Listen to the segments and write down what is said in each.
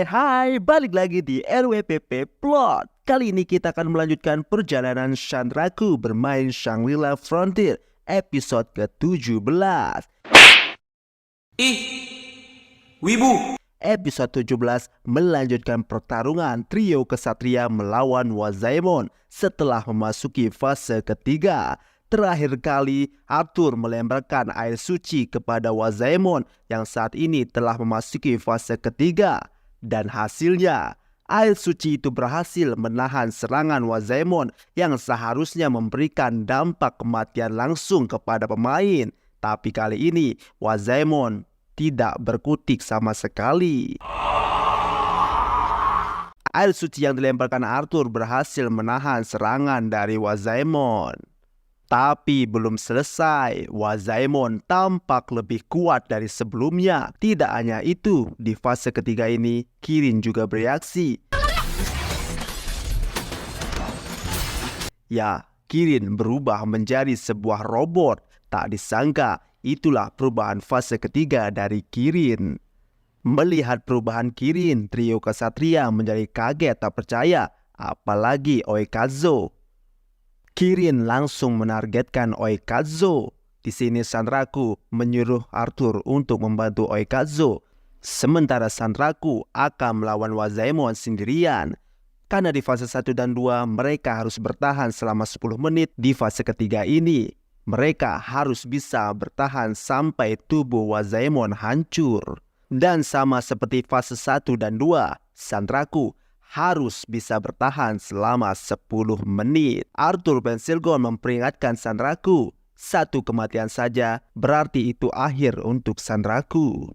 Hai, balik lagi di RWPP Plot. Kali ini kita akan melanjutkan perjalanan Sanraku bermain Shangri-La Frontier episode ke-17. Wibu. Episode 17 melanjutkan pertarungan trio kesatria melawan Wazaemon setelah memasuki fase ketiga. Terakhir kali, Arthur melemparkan air suci kepada Wazaemon yang saat ini telah memasuki fase ketiga. Dan hasilnya, air suci itu berhasil menahan serangan Wazaemon yang seharusnya memberikan dampak kematian langsung kepada pemain. Tapi kali ini, Wazaemon tidak berkutik sama sekali. Air suci yang dilemparkan Arthur berhasil menahan serangan dari Wazaemon. Tapi belum selesai, Wazaemon tampak lebih kuat dari sebelumnya. Tidak hanya itu, di fase ketiga ini, Kirin juga bereaksi. Ya, Kirin berubah menjadi sebuah robot. Tak disangka, itulah perubahan fase ketiga dari Kirin. Melihat perubahan Kirin, trio kesatria menjadi kaget tak percaya, apalagi Oikazo. Kirin langsung menargetkan Oikazo. Di sini Sanraku menyuruh Arthur untuk membantu Oikazo, sementara Sanraku akan melawan Wazaemon sendirian. Karena di fase 1 dan 2 mereka harus bertahan selama 10 menit. Di fase ketiga ini mereka harus bisa bertahan sampai tubuh Wazaemon hancur. Dan sama seperti fase 1 dan 2, Sanraku harus bisa bertahan selama 10 menit. Arthur Pensilgon memperingatkan Sanraku, satu kematian saja berarti itu akhir untuk Sanraku.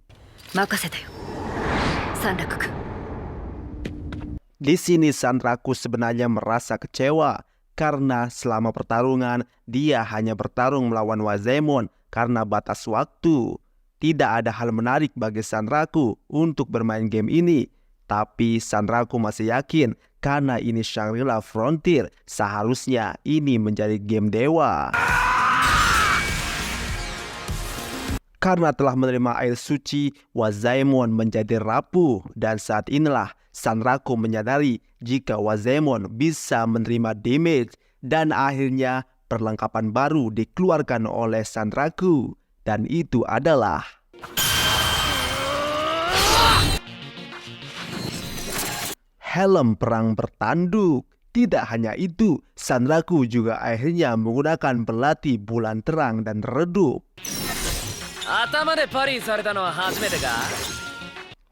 Di sini Sanraku sebenarnya merasa kecewa karena selama pertarungan dia hanya bertarung melawan Wazaemon karena batas waktu. Tidak ada hal menarik bagi Sanraku untuk bermain game ini. Tapi Sanraku masih yakin karena ini Shangri-La Frontier, seharusnya ini menjadi game dewa. Karena telah menerima air suci, Wazaemon menjadi rapuh. Dan saat inilah Sanraku menyadari jika Wazaemon bisa menerima damage. Dan akhirnya perlengkapan baru dikeluarkan oleh Sanraku. Dan itu adalah helm perang bertanduk. Tidak hanya itu, Sanraku juga akhirnya menggunakan belati bulan terang dan redup.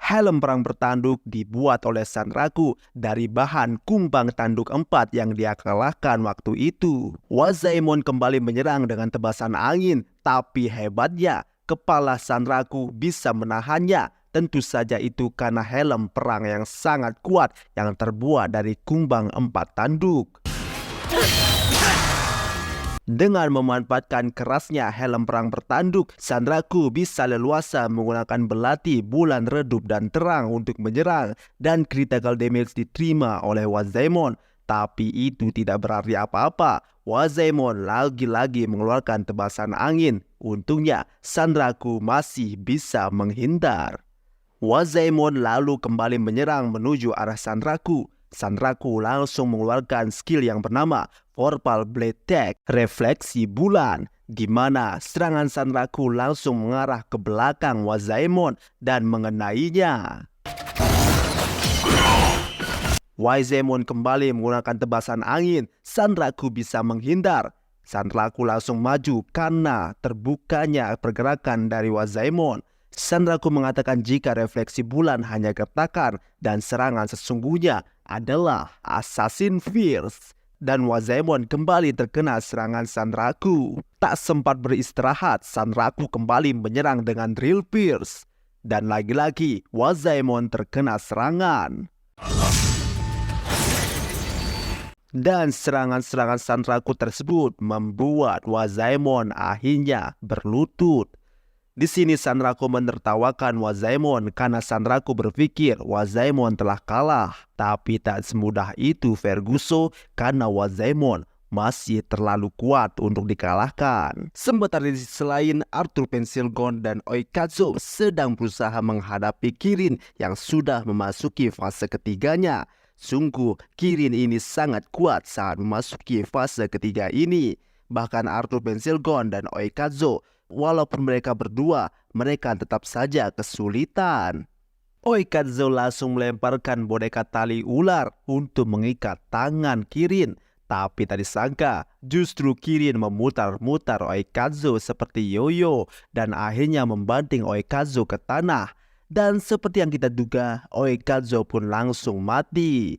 Helm perang bertanduk dibuat oleh Sanraku dari bahan kumbang tanduk 4 yang dia kalahkan waktu itu. Wazaemon kembali menyerang dengan tebasan angin, tapi hebatnya kepala Sanraku bisa menahannya. Tentu saja itu karena helm perang yang sangat kuat yang terbuat dari kumbang 4 tanduk. Dengan memanfaatkan kerasnya helm perang bertanduk, Sanraku bisa leluasa menggunakan belati bulan redup dan terang untuk menyerang, dan critical damage diterima oleh Wazaemon. Tapi itu tidak berarti apa-apa. Wazaemon lagi-lagi mengeluarkan tebasan angin. Untungnya Sanraku masih bisa menghindar. Wazaemon lalu kembali menyerang menuju arah Sanraku. Sanraku langsung mengeluarkan skill yang bernama Vorpal Blade Tech Refleksi Bulan, di mana serangan Sanraku langsung mengarah ke belakang Wazaemon dan mengenainya. Wazaemon kembali menggunakan tebasan angin. Sanraku bisa menghindar. Sanraku langsung maju karena terbukanya pergerakan dari Wazaemon. Sanraku mengatakan jika refleksi bulan hanya gertakan dan serangan sesungguhnya adalah Assassin Fierce. Dan Wazaemon kembali terkena serangan Sanraku. Tak sempat beristirahat, Sanraku kembali menyerang dengan Drill Pierce. Dan lagi-lagi Wazaemon terkena serangan. Dan serangan-serangan Sanraku tersebut membuat Wazaemon akhirnya berlutut. Di sini Sanraku menertawakan Wazaemon karena Sanraku berpikir Wazaemon telah kalah. Tapi tak semudah itu Verguso karena Wazaemon masih terlalu kuat untuk dikalahkan. Sementara di sisi lain, Arthur Pensilgon dan Oikazo sedang berusaha menghadapi Kirin yang sudah memasuki fase ketiganya. Sungguh, Kirin ini sangat kuat saat memasuki fase ketiga ini. Bahkan Arthur Pensilgon dan Oikazo, walaupun mereka berdua, mereka tetap saja kesulitan. Oikazo langsung melemparkan boneka tali ular untuk mengikat tangan Kirin. Tapi tak disangka, justru Kirin memutar-mutar Oikazo seperti yoyo dan akhirnya membanting Oikazo ke tanah. Dan seperti yang kita duga, Oikazo pun langsung mati.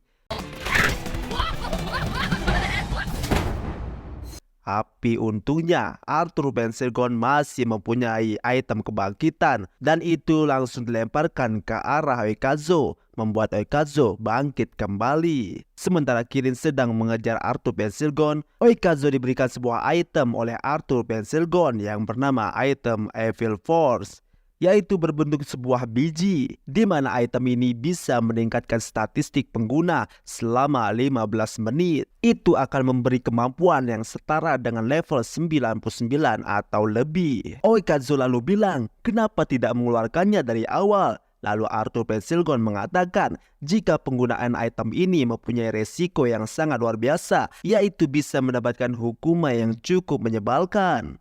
Tapi untungnya Arthur Pensilgon masih mempunyai item kebangkitan dan itu langsung dilemparkan ke arah Oikazo, membuat Oikazo bangkit kembali. Sementara Kirin sedang mengejar Arthur Pensilgon, Oikazo diberikan sebuah item oleh Arthur Pensilgon yang bernama item Evil Force, yaitu berbentuk sebuah biji, di mana item ini bisa meningkatkan statistik pengguna selama 15 menit. Itu akan memberi kemampuan yang setara dengan level 99 atau lebih. Oikazo lalu bilang, kenapa tidak mengeluarkannya dari awal? Lalu Arthur Pensilgon mengatakan, jika penggunaan item ini mempunyai resiko yang sangat luar biasa, yaitu bisa mendapatkan hukuman yang cukup menyebalkan.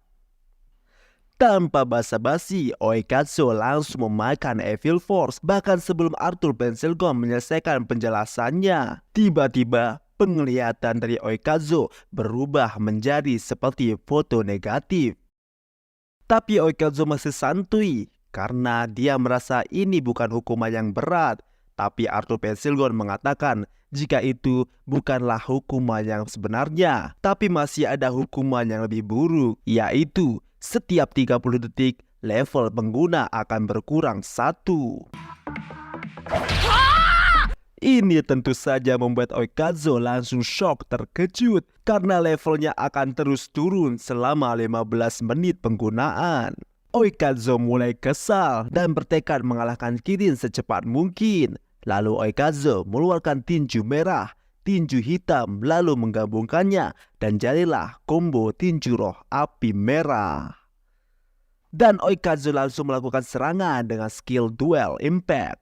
Tanpa basa-basi, Oikazo langsung memakan Evil Force bahkan sebelum Arthur Pensilgon menyelesaikan penjelasannya. Tiba-tiba, penglihatan dari Oikazo berubah menjadi seperti foto negatif. Tapi Oikazo masih santuy karena dia merasa ini bukan hukuman yang berat. Tapi Arthur Pensilgon mengatakan jika itu bukanlah hukuman yang sebenarnya, tapi masih ada hukuman yang lebih buruk, yaitu setiap 30 detik, level pengguna akan berkurang 1. Ini tentu saja membuat Oikazo langsung shock terkejut karena levelnya akan terus turun selama 15 menit penggunaan. Oikazo mulai kesal dan bertekad mengalahkan Kirin secepat mungkin. Lalu Oikazo mengeluarkan tinju merah, tinju hitam, lalu menggabungkannya dan jadilah combo tinju roh api merah. Dan Oikazo langsung melakukan serangan dengan skill Dual Impact,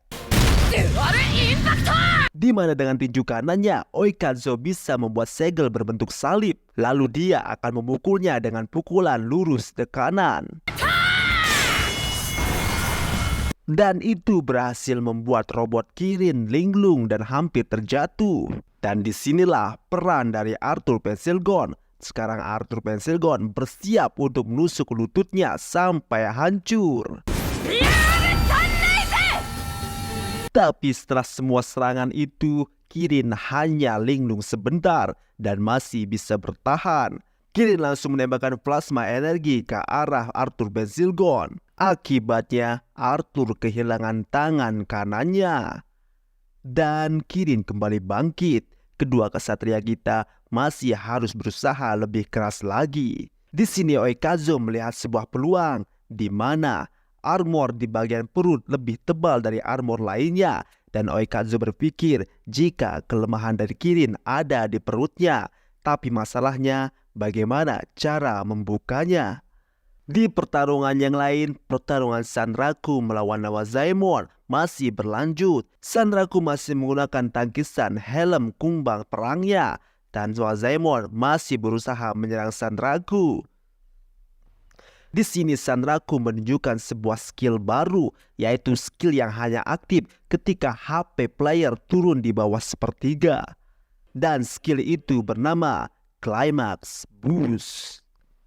di mana dengan tinju kanannya Oikazo bisa membuat segel berbentuk salib, lalu dia akan memukulnya dengan pukulan lurus ke kanan. Dan itu berhasil membuat robot Kirin linglung dan hampir terjatuh. Dan disinilah peran dari Arthur Pensilgon. Sekarang Arthur Pensilgon bersiap untuk menusuk lututnya sampai hancur. Tapi setelah semua serangan itu, Kirin hanya linglung sebentar dan masih bisa bertahan. Kirin langsung menembakkan plasma energi ke arah Arthur Pensilgon. Akibatnya, Arthur kehilangan tangan kanannya. Dan Kirin kembali bangkit. Kedua kesatria kita masih harus berusaha lebih keras lagi. Di sini Oikazo melihat sebuah peluang, di mana armor di bagian perut lebih tebal dari armor lainnya. Dan Oikazo berpikir jika kelemahan dari Kirin ada di perutnya. Tapi masalahnya, bagaimana cara membukanya? Di pertarungan yang lain, pertarungan Sanraku melawan Nawazaemon masih berlanjut. Sanraku masih menggunakan tangkisan helm kumbang perangnya, dan Nawazaemon masih berusaha menyerang Sanraku. Di sini Sanraku menunjukkan sebuah skill baru, yaitu skill yang hanya aktif ketika HP player turun di bawah sepertiga. Dan skill itu bernama Climax Boost,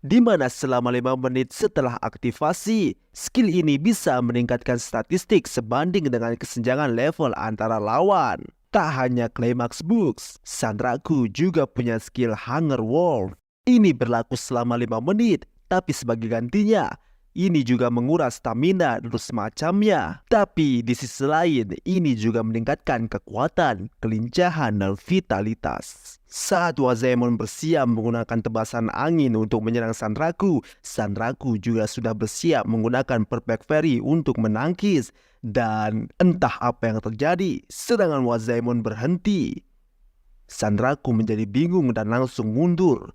di mana selama 5 menit setelah aktivasi, skill ini bisa meningkatkan statistik sebanding dengan kesenjangan level antara lawan. Tak hanya Climax Boost, Sanraku juga punya skill Hunger Wolf. Ini berlaku selama 5 menit, tapi sebagai gantinya, ini juga menguras stamina dan semacamnya. Tapi di sisi lain, ini juga meningkatkan kekuatan, kelincahan, dan vitalitas. Saat Nawazaemon bersiap menggunakan tebasan angin untuk menyerang Sanraku, Sanraku juga sudah bersiap menggunakan Perfect Fairy untuk menangkis. Dan entah apa yang terjadi, serangan Nawazaemon berhenti. Sanraku menjadi bingung dan langsung mundur.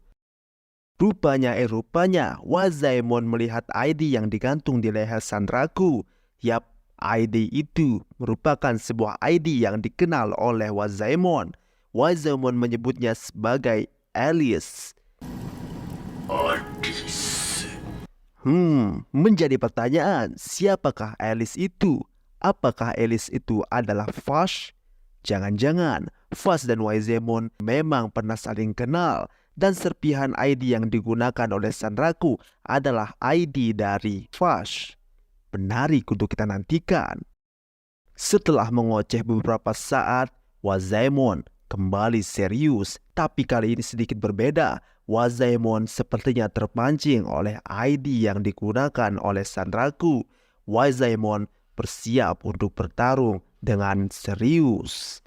Rupanya, Wazaemon melihat ID yang digantung di leher Sanraku. Yap, ID itu merupakan sebuah ID yang dikenal oleh Wazaemon. Wazaemon menyebutnya sebagai Alice. Menjadi pertanyaan, siapakah Alice itu? Apakah Alice itu adalah Vash? Jangan-jangan Vash dan Wazaemon memang pernah saling kenal, dan serpihan ID yang digunakan oleh Sanraku adalah ID dari Vash. Menarik untuk kita nantikan. Setelah mengoceh beberapa saat, Wazaemon kembali serius. Tapi kali ini sedikit berbeda. Wazaemon sepertinya terpancing oleh ID yang digunakan oleh Sanraku. Wazaemon bersiap untuk bertarung dengan serius.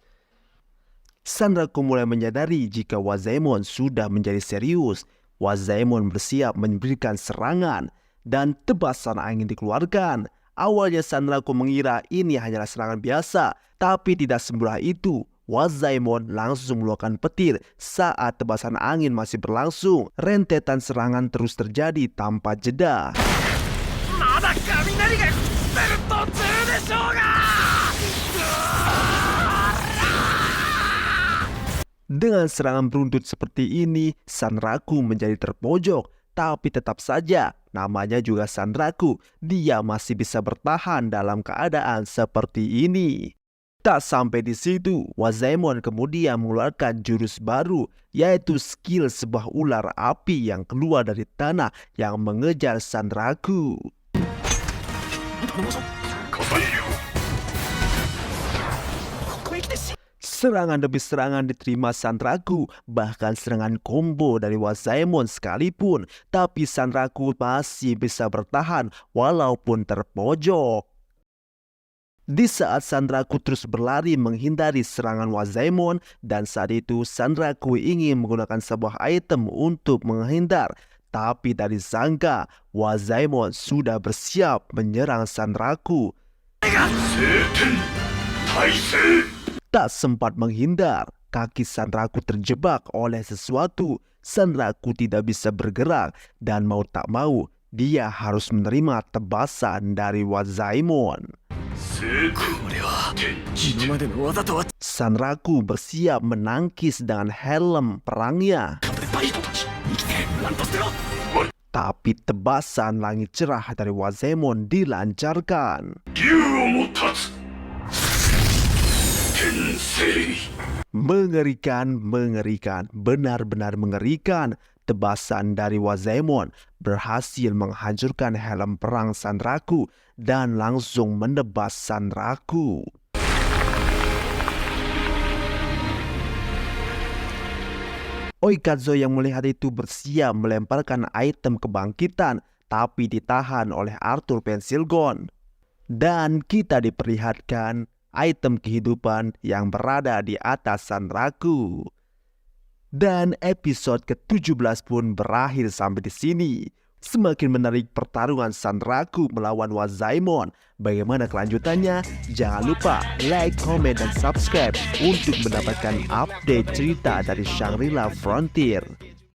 Sanraku mulai menyadari jika Wazaemon sudah menjadi serius. Wazaemon bersiap memberikan serangan dan tebasan angin dikeluarkan. Awalnya Sanraku mengira ini hanyalah serangan biasa, tapi tidak semudah itu. Wazaemon langsung mengeluarkan petir saat tebasan angin masih berlangsung. Rentetan serangan terus terjadi tanpa jeda. Dengan serangan beruntut seperti ini, Sanraku menjadi terpojok. Tapi tetap saja, namanya juga Sanraku, dia masih bisa bertahan dalam keadaan seperti ini. Tak sampai di situ, Wazaemon kemudian mengeluarkan jurus baru, yaitu skill sebuah ular api yang keluar dari tanah yang mengejar Sanraku. Serangan demi serangan diterima Sanraku, bahkan serangan combo dari Wazaemon sekalipun. Tapi Sanraku masih bisa bertahan walaupun terpojok. Di saat Sanraku terus berlari menghindari serangan Wazaemon, dan saat itu Sanraku ingin menggunakan sebuah item untuk menghindar. Tapi tak disangka, Wazaemon sudah bersiap menyerang Sanraku. Tak sempat menghindar, kaki Sanraku terjebak oleh sesuatu. Sanraku tidak bisa bergerak dan mau tak mau dia harus menerima tebasan dari Wazaemon. Sanraku bersiap menangkis dengan helm perangnya. Tapi tebasan langit cerah dari Wazaemon dilancarkan. Mengerikan, benar-benar mengerikan. Tebasan dari Wazaemon berhasil menghancurkan helm perang Sanraku dan langsung menebas Sanraku. Oikazo yang melihat itu bersiap melemparkan item kebangkitan, tapi ditahan oleh Arthur Pensilgon. Dan kita diperlihatkan item kehidupan yang berada di atas Sanraku. Dan episode ke-17 pun berakhir sampai di sini. Semakin menarik pertarungan Sanraku melawan Wazaemon. Bagaimana kelanjutannya? Jangan lupa like, comment, dan subscribe untuk mendapatkan update cerita dari Shangri-La Frontier.